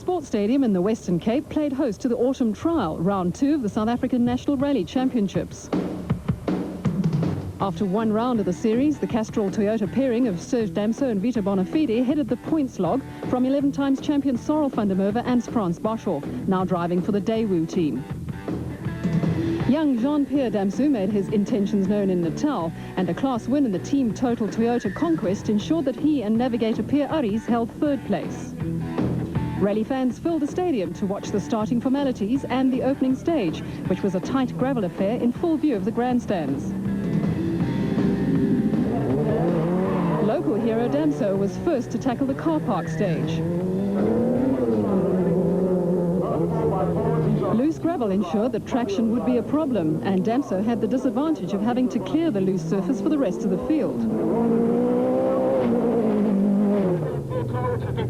Sports Stadium in the Western Cape played host to the autumn trial, round 2 of the South African National Rally Championships. After one round of the series, the Castrol Toyota pairing of Serge Damso and Vito Bonafide headed the points log from 11 times champion Sorel van der Merwe and Frans Boshoff, now driving for the Daewoo team. Young Jean-Pierre Damso made his intentions known in Natal, and a class win in the team total Toyota Conquest ensured that he and navigator Pierre Arries held third place. Rally fans filled the stadium to watch the starting formalities and the opening stage, which was a tight gravel affair in full view of the grandstands. Local hero Damso was first to tackle the car park stage. Loose gravel ensured that traction would be a problem, and Damso had the disadvantage of having to clear the loose surface for the rest of the field.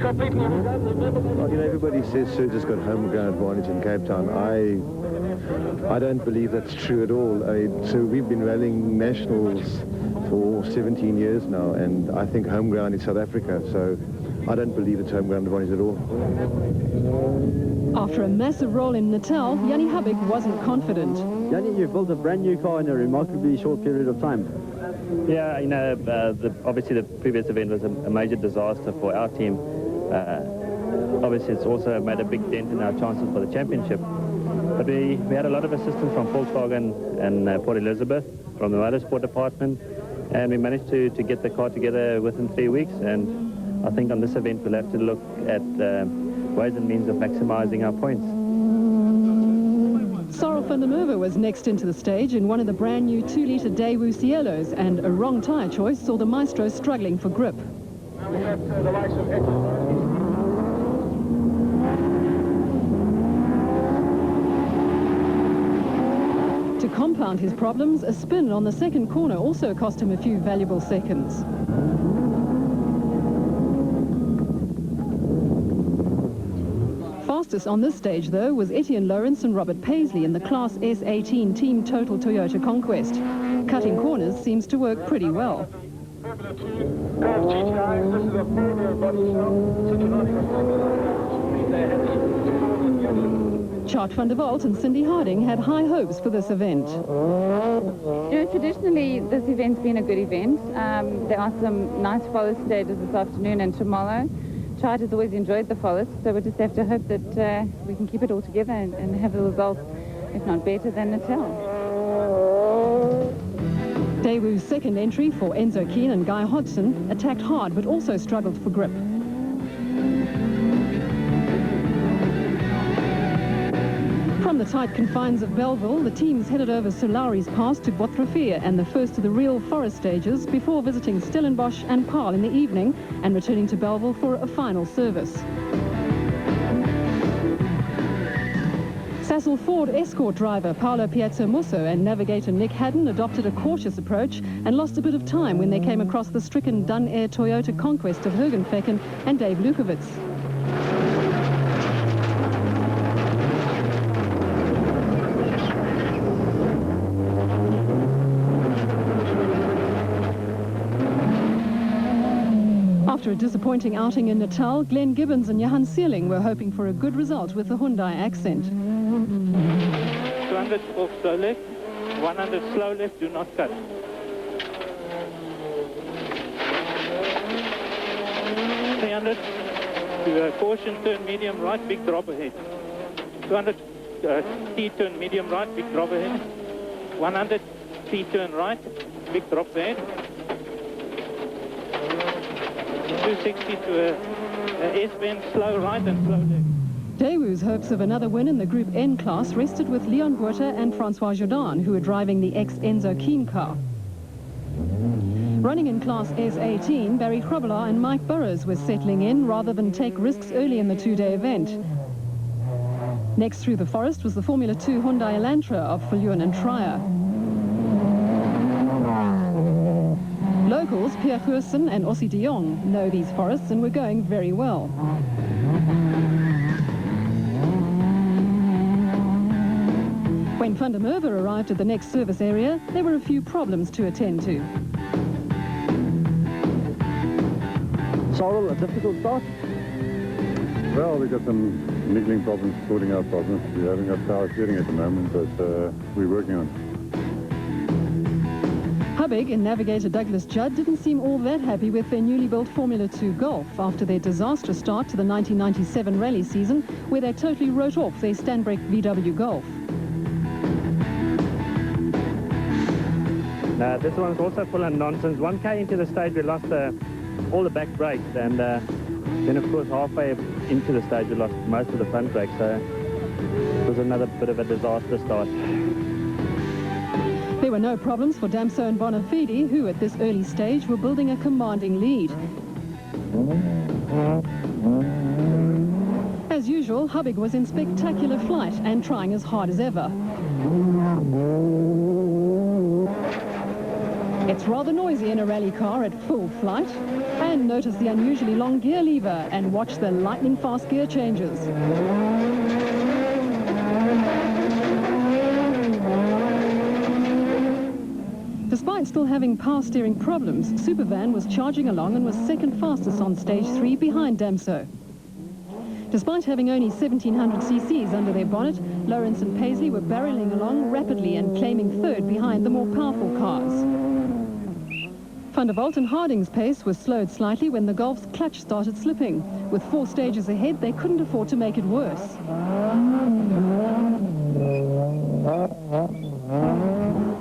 Well, you know, everybody says Serge has got home ground advantage in Cape Town. I don't believe that's true at all. So we've been rallying nationals for 17 years now, and I think home ground is South Africa, so I don't believe it's home ground advantage at all. After a massive roll in Natal, Jannie Hubbeck wasn't confident. Jannie, you've built a brand new car in a remarkably short period of time. Yeah, you know, obviously the previous event was a major disaster for our team. Obviously it's also made a big dent in our chances for the championship. But we had a lot of assistance from Volkswagen and Port Elizabeth, from the motorsport department, and we managed to get the car together within 3 weeks. And I think on this event we'll have to look at ways and means of maximizing our points. Sorel van der Merwe was next into the stage in one of the brand new 2-litre Daewoo Cielos, and a wrong tyre choice saw the maestro struggling for grip. To compound his problems, a spin on the second corner also cost him a few valuable seconds. Fastest on this stage, though, was Etienne Lawrence and Robert Paisley in the Class S18 Team Total Toyota Conquest. Cutting corners seems to work pretty well. Chart van der Walt and Cindy Harding had high hopes for this event. You know, traditionally this event's been a good event. There are some nice forest stages this afternoon and tomorrow. Chart has always enjoyed the forest, so we just have to hope that we can keep it all together and have a result, if not better than Natal. Daewoo's second entry for Enzo Keane and Guy Hodgson attacked hard but also struggled for grip. From the tight confines of Belleville, the teams headed over Sir Lowry's Pass to Botrofia and the first of the real forest stages before visiting Stellenbosch and Paarl in the evening and returning to Belleville for a final service. Sasol Ford Escort driver Paolo Piazzomusso and navigator Nick Haddon adopted a cautious approach and lost a bit of time when they came across the stricken Dun Air Toyota Conquest of Hergenfecken and Dave Lukowitz. After a disappointing outing in Natal, Glenn Gibbons and Johan Seeling were hoping for a good result with the Hyundai accent. 200 off slow left, 100 slow left, do not cut. 300 to caution, turn medium right, big drop ahead. 200 T turn medium right, big drop ahead. 100 T turn right, big drop ahead. 260 to a S-bend, slow right and slow left. Daewoo's hopes of another win in the Group N class rested with Leon Botha and Francois Jordan, who were driving the ex-Enzo Keane car. Running in Class S18, Barry Krobelaar and Mike Burrows were settling in rather than take risks early in the two-day event. Next through the forest was the Formula 2 Hyundai Elantra of Viljoen and Trier. Locals, Pierre Gerson and Ossie de Jong, know these forests and were going very well. When van der Merwe arrived at the next service area, there were a few problems to attend to. Sorel, a difficult start? Well, we've got some niggling problems sorting out problems. We haven't got power steering at the moment, but we're working on it. Hubig and navigator Douglas Judd didn't seem all that happy with their newly built Formula 2 Golf after their disastrous start to the 1997 rally season, where they totally wrote off their Stanbreck VW Golf. This one's also full of nonsense. 1K into the stage, we lost all the back brakes, and then, of course, halfway into the stage, we lost most of the front brakes, so it was another bit of a disaster start. There were no problems for Damso and Bonafide, who at this early stage were building a commanding lead. As usual, Hubig was in spectacular flight and trying as hard as ever. It's rather noisy in a rally car at full flight. And notice the unusually long gear lever and watch the lightning fast gear changes. Despite still having power steering problems, Supervan was charging along and was second fastest on stage 3 behind Damso. Despite having only 1700 cc's under their bonnet, Lawrence and Paisley were barreling along rapidly and claiming third behind the more powerful cars. Van der Walt and Harding's pace was slowed slightly when the Golf's clutch started slipping. With 4 stages ahead, they couldn't afford to make it worse.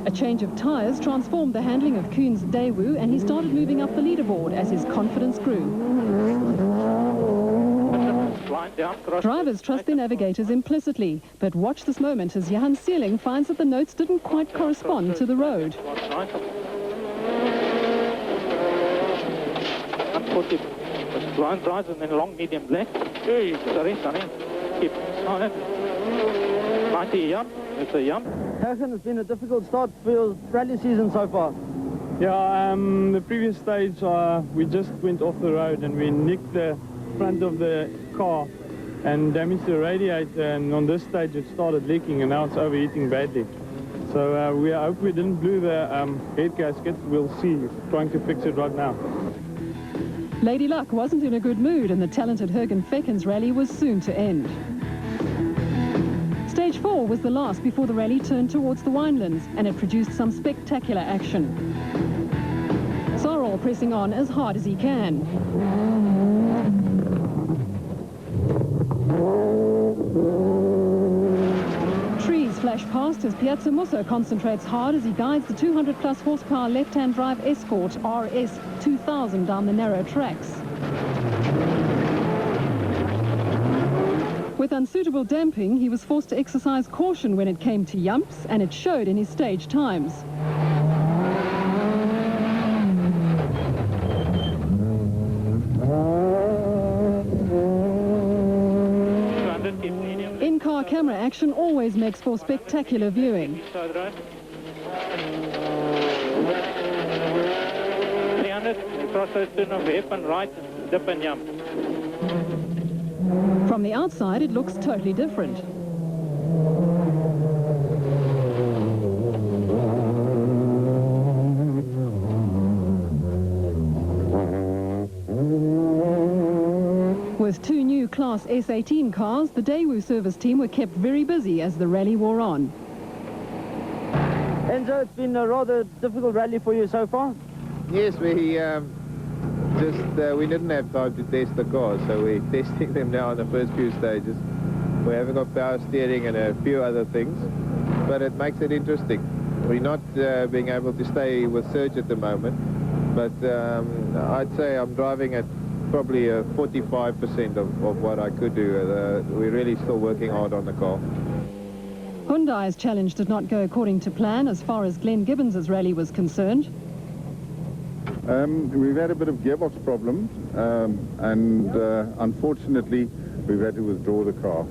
A change of tyres transformed the handling of Kuhn's Daewoo, and he started moving up the leaderboard as his confidence grew. Drivers trust their navigators implicitly, but watch this moment as Johan Seeling finds that the notes didn't quite correspond to the road. 140 blind rise and then long medium left. Sorry. Keep silent. 90 yum. It's a yum. Hagen, it's been a difficult start for your rally season so far. Yeah, the previous stage we just went off the road and we nicked the front of the car and damaged the radiator, and on this stage it started leaking and now it's overheating badly. So we hope we didn't blow the head gasket. We'll see, trying to fix it right now. Lady Luck wasn't in a good mood, and the talented Jürgen Fecken's rally was soon to end. Stage 4 was the last before the rally turned towards the Winelands, and it produced some spectacular action. Sarol pressing on as hard as he can. Trees flash past as Piazza Musso concentrates hard as he guides the 200-plus horsepower left-hand drive Escort RS 2000 down the narrow tracks. With unsuitable damping, he was forced to exercise caution when it came to yumps, and it showed in his stage times. In-car camera action always makes for spectacular viewing. 300, cross the turn of hip and right, dip and yum. From the outside, it looks totally different. With 2 new Class S18 cars, the Daewoo service team were kept very busy as the rally wore on. Enzo, it's been a rather difficult rally for you so far. Yes, we didn't have time to test the cars, so we're testing them now in the first few stages. We haven't got power steering and a few other things, but it makes it interesting. We're not being able to stay with surge at the moment, but I'd say I'm driving at probably 45% of what I could do. We're really still working hard on the car. Hyundai's challenge did not go according to plan as far as Glenn Gibbons' rally was concerned. We've had a bit of gearbox problem, and unfortunately we've had to withdraw the car.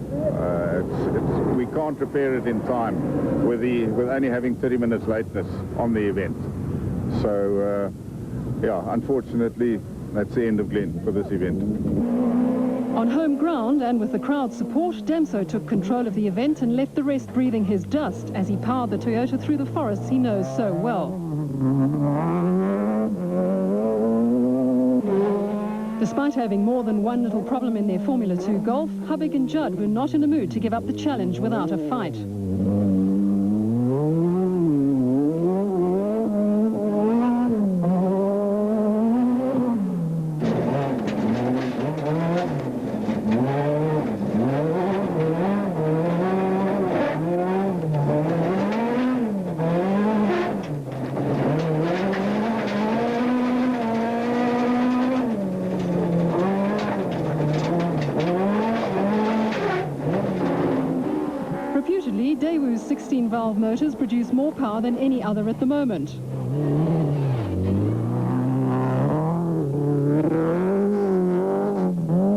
We can't repair it in time with only having 30 minutes lateness on the event. So yeah, unfortunately that's the end of Glenn for this event. On home ground and with the crowd's support, Damso took control of the event and left the rest breathing his dust as he powered the Toyota through the forests he knows so well. Despite having more than one little problem in their Formula 2 Golf, Hubig and Judd were not in the mood to give up the challenge without a fight. Reputedly, Daewoo's 16-valve motors produce more power than any other at the moment.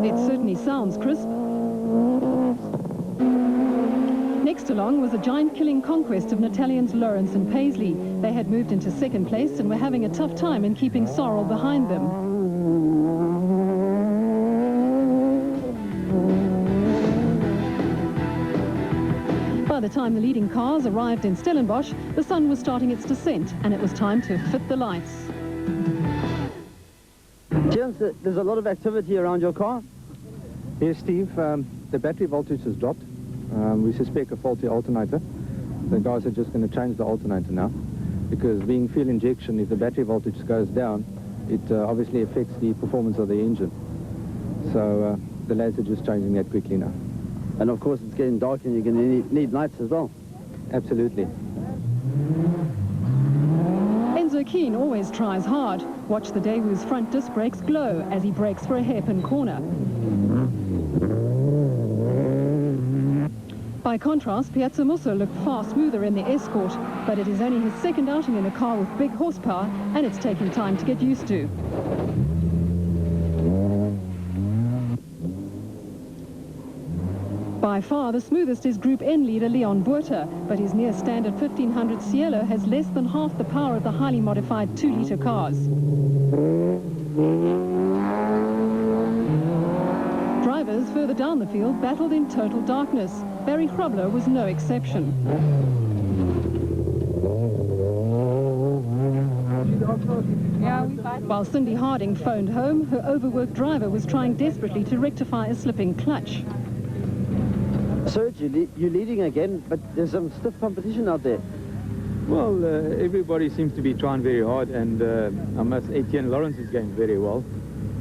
It certainly sounds crisp. Next along was a giant-killing conquest of Natalians Lawrence and Paisley. They had moved into second place and were having a tough time in keeping Sorrel behind them. By the time the leading cars arrived in Stellenbosch, the sun was starting its descent, and it was time to fit the lights. James, there's a lot of activity around your car. Yes, Steve. The battery voltage has dropped. We suspect a faulty alternator. The guys are just going to change the alternator now, because being fuel injection, if the battery voltage goes down, it obviously affects the performance of the engine. So the lads are just changing that quickly now. And of course it's getting dark and you're going to need lights as well. Absolutely. Enzo Keane always tries hard. Watch the Daewoo's front disc brakes glow as he brakes for a hairpin corner. By contrast, Piazza Musso looked far smoother in the Escort, but it is only his second outing in a car with big horsepower, and it's taking time to get used to. By far, the smoothest is Group N leader Leon Buerta, but his near-standard 1500 Cielo has less than half the power of the highly modified 2-litre cars. Drivers further down the field battled in total darkness. Barry Hrobler was no exception. While Cindy Harding phoned home, her overworked driver was trying desperately to rectify a slipping clutch. Serge, you're leading again, but there's some stiff competition out there. Well, everybody seems to be trying very hard, and I must say Etienne Lawrence is going very well.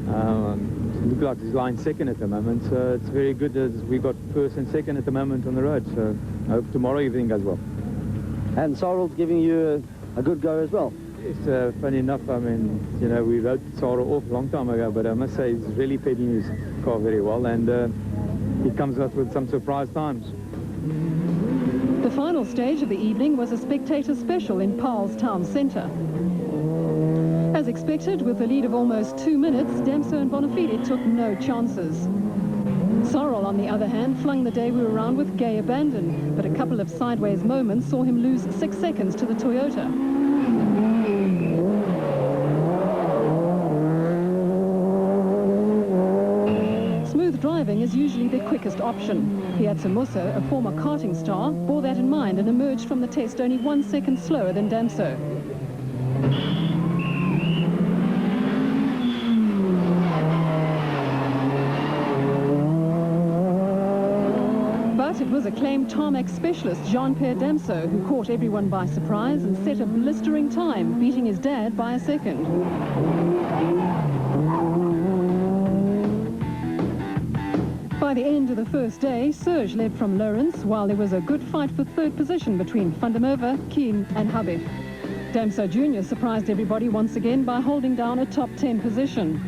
It looks like he's lying second at the moment, so it's very good as we got first and second at the moment on the road, so I hope tomorrow everything goes well. And Sorrel's giving you a good go as well. Yes, funny enough, I mean, you know, we wrote Sorrel off a long time ago, but I must say he's really peddling his car very well, and he comes up with some surprise times. The final stage of the evening was a spectator special in Paarl's town centre. As expected, with a lead of almost 2 minutes, Damso and Bonafide took no chances. Sorrel, on the other hand, flung the Daewoo around with gay abandon, but a couple of sideways moments saw him lose 6 seconds to the Toyota. Smooth driving is usually the quickest option. Piazza Musso, a former karting star, bore that in mind and emerged from the test only 1 second slower than Damso. But it was acclaimed tarmac specialist Jean-Pierre Damso who caught everyone by surprise and set a blistering time, beating his dad by a second. By the end of the first day, Serge led from Lawrence, while there was a good fight for third position between Van der Merwe, Keane and Hubig. Damso Jr. surprised everybody once again by holding down a top 10 position.